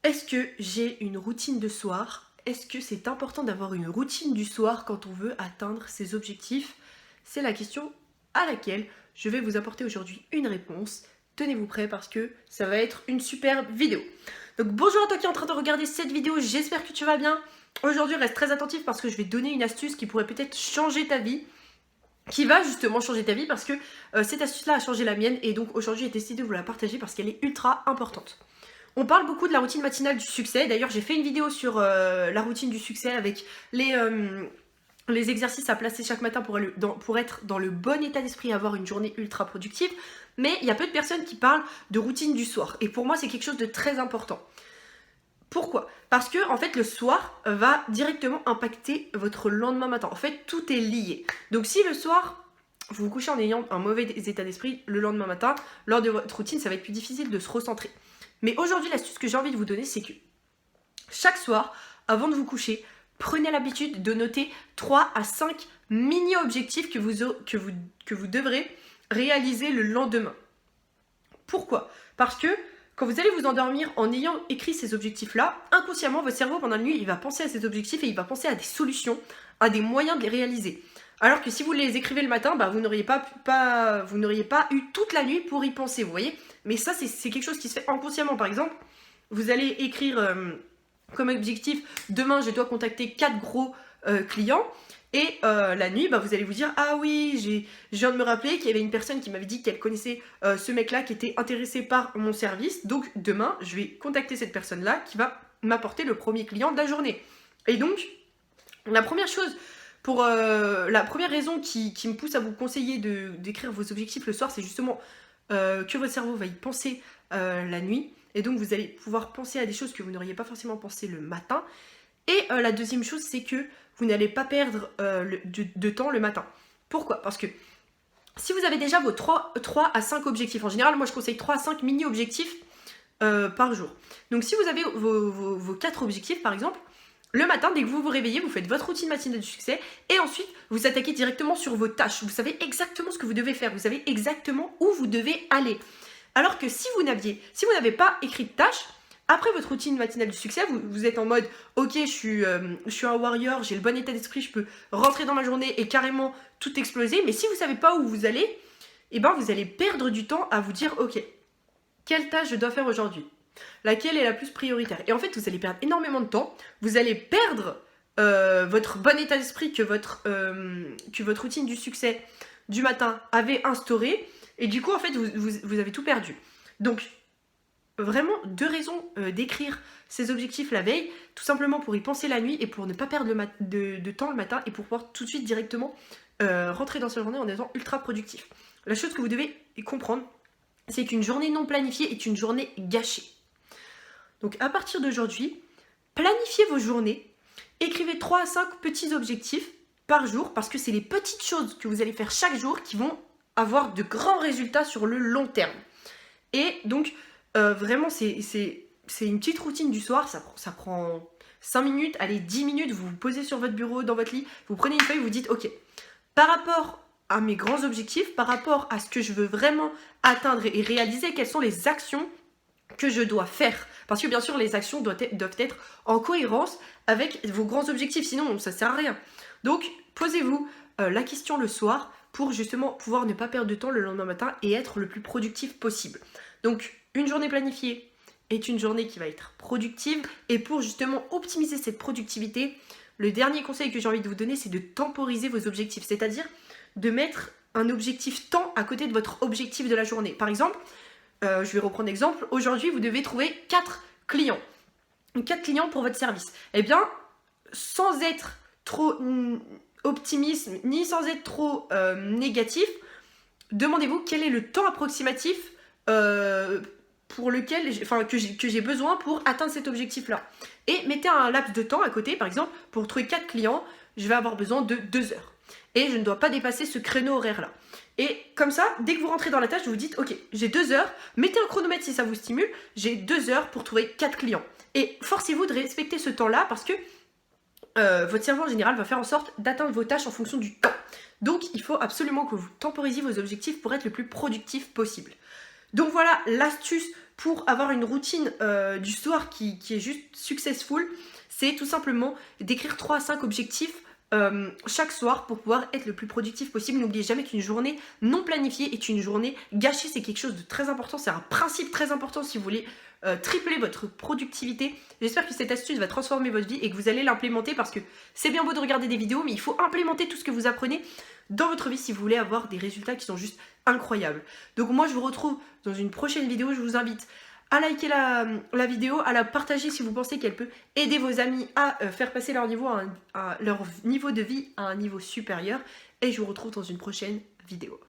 Est-ce que j'ai une routine de soir? Est-ce que c'est important d'avoir une routine du soir quand on veut atteindre ses objectifs? C'est la question à laquelle je vais vous apporter aujourd'hui une réponse. Tenez-vous prêts parce que ça va être une superbe vidéo. Donc bonjour à toi qui est en train de regarder cette vidéo, j'espère que tu vas bien. Aujourd'hui reste très attentif parce que je vais te donner une astuce qui pourrait peut-être changer ta vie. Qui va justement changer ta vie parce que cette astuce-là a changé la mienne et donc aujourd'hui j'ai décidé de vous la partager parce qu'elle est ultra importante. On parle beaucoup de la routine matinale du succès. D'ailleurs, j'ai fait une vidéo sur la routine du succès avec les exercices à placer chaque matin pour être dans le bon état d'esprit et avoir une journée ultra productive. Mais il y a peu de personnes qui parlent de routine du soir. Et pour moi, c'est quelque chose de très important. Pourquoi? Parce que en fait, le soir va directement impacter votre lendemain matin. En fait, tout est lié. Donc si le soir, vous vous couchez en ayant un mauvais état d'esprit, le lendemain matin, lors de votre routine, ça va être plus difficile de se recentrer. Mais aujourd'hui, l'astuce que j'ai envie de vous donner, c'est que chaque soir, avant de vous coucher, prenez l'habitude de noter 3 à 5 mini-objectifs que vous devrez réaliser le lendemain. Pourquoi? Parce que quand vous allez vous endormir en ayant écrit ces objectifs-là, inconsciemment, votre cerveau, pendant la nuit, il va penser à ces objectifs et il va penser à des solutions, à des moyens de les réaliser. Alors que si vous les écrivez le matin, vous n'auriez pas eu toute la nuit pour y penser, vous voyez? Mais ça, c'est quelque chose qui se fait inconsciemment. Par exemple, vous allez écrire comme objectif, demain, je dois contacter 4 gros clients. Et la nuit, vous allez vous dire, ah oui, je viens de me rappeler qu'il y avait une personne qui m'avait dit qu'elle connaissait ce mec-là qui était intéressé par mon service. Donc demain, je vais contacter cette personne-là qui va m'apporter le premier client de la journée. Et donc, la première chose, la première raison qui me pousse à vous conseiller d'écrire vos objectifs le soir, c'est justement que votre cerveau va y penser la nuit. Et donc, vous allez pouvoir penser à des choses que vous n'auriez pas forcément pensé le matin. Et la deuxième chose, c'est que vous n'allez pas perdre de temps le matin. Pourquoi? Parce que si vous avez déjà vos 3 à 5 objectifs, en général, moi je conseille 3 à 5 mini-objectifs par jour. Donc si vous avez vos 4 objectifs, par exemple, le matin, dès que vous vous réveillez, vous faites votre routine matinale du succès et ensuite vous attaquez directement sur vos tâches. Vous savez exactement ce que vous devez faire, vous savez exactement où vous devez aller. Alors que si vous n'avez pas écrit de tâches, après votre routine matinale du succès, vous êtes en mode ok, je suis un warrior, j'ai le bon état d'esprit, je peux rentrer dans ma journée et carrément tout exploser. Mais si vous ne savez pas où vous allez, vous allez perdre du temps à vous dire ok, quelle tâche je dois faire aujourd'hui? Laquelle est la plus prioritaire? Et en fait, vous allez perdre énormément de temps, vous allez perdre votre bon état d'esprit que votre routine du succès du matin avait instauré. Et du coup, en fait, vous avez tout perdu. Donc, vraiment 2 raisons d'écrire ces objectifs la veille, tout simplement pour y penser la nuit et pour ne pas perdre de temps le matin et pour pouvoir tout de suite directement rentrer dans sa journée en étant ultra productif. La chose que vous devez comprendre, c'est qu'une journée non planifiée est une journée gâchée. Donc à partir d'aujourd'hui, planifiez vos journées, écrivez 3 à 5 petits objectifs par jour parce que c'est les petites choses que vous allez faire chaque jour qui vont avoir de grands résultats sur le long terme. Et donc, vraiment, c'est une petite routine du soir, ça prend 5 minutes, allez 10 minutes, vous vous posez sur votre bureau, dans votre lit, vous prenez une feuille, vous dites ok, par rapport à mes grands objectifs, par rapport à ce que je veux vraiment atteindre et réaliser, quelles sont les actions que je dois faire. Parce que bien sûr, les actions doivent être en cohérence avec vos grands objectifs, sinon ça sert à rien. Donc, posez-vous la question le soir pour justement pouvoir ne pas perdre de temps le lendemain matin et être le plus productif possible. Donc, une journée planifiée est une journée qui va être productive. Et pour justement optimiser cette productivité, le dernier conseil que j'ai envie de vous donner, c'est de temporiser vos objectifs. C'est-à-dire de mettre un objectif temps à côté de votre objectif de la journée. Par exemple, je vais reprendre l'exemple. Aujourd'hui, vous devez trouver 4 clients. 4 clients pour votre service. Eh bien, sans être trop optimiste, ni sans être trop négatif, demandez-vous quel est le temps approximatif pour lequel, que j'ai besoin pour atteindre cet objectif-là. Et mettez un laps de temps à côté, par exemple, pour trouver 4 clients, je vais avoir besoin de 2 heures. Et je ne dois pas dépasser ce créneau horaire-là. Et comme ça, dès que vous rentrez dans la tâche, vous vous dites, ok, j'ai 2 heures, mettez un chronomètre si ça vous stimule, j'ai 2 heures pour trouver 4 clients. Et forcez-vous de respecter ce temps-là parce que votre cerveau en général va faire en sorte d'atteindre vos tâches en fonction du temps. Donc, il faut absolument que vous temporisiez vos objectifs pour être le plus productif possible. Donc voilà l'astuce pour avoir une routine du soir qui est juste successful, c'est tout simplement d'écrire 3 à 5 objectifs chaque soir pour pouvoir être le plus productif possible. N'oubliez jamais qu'une journée non planifiée est une journée gâchée. C'est quelque chose de très important, c'est un principe très important si vous voulez tripler votre productivité. J'espère que cette astuce va transformer votre vie et que vous allez l'implémenter, parce que c'est bien beau de regarder des vidéos, mais il faut implémenter tout ce que vous apprenez dans votre vie si vous voulez avoir des résultats qui sont juste incroyables. Donc moi je vous retrouve dans une prochaine vidéo. Je vous invite à liker la vidéo, à la partager si vous pensez qu'elle peut aider vos amis à faire passer leur niveau, leur niveau de vie à un niveau supérieur. Et je vous retrouve dans une prochaine vidéo.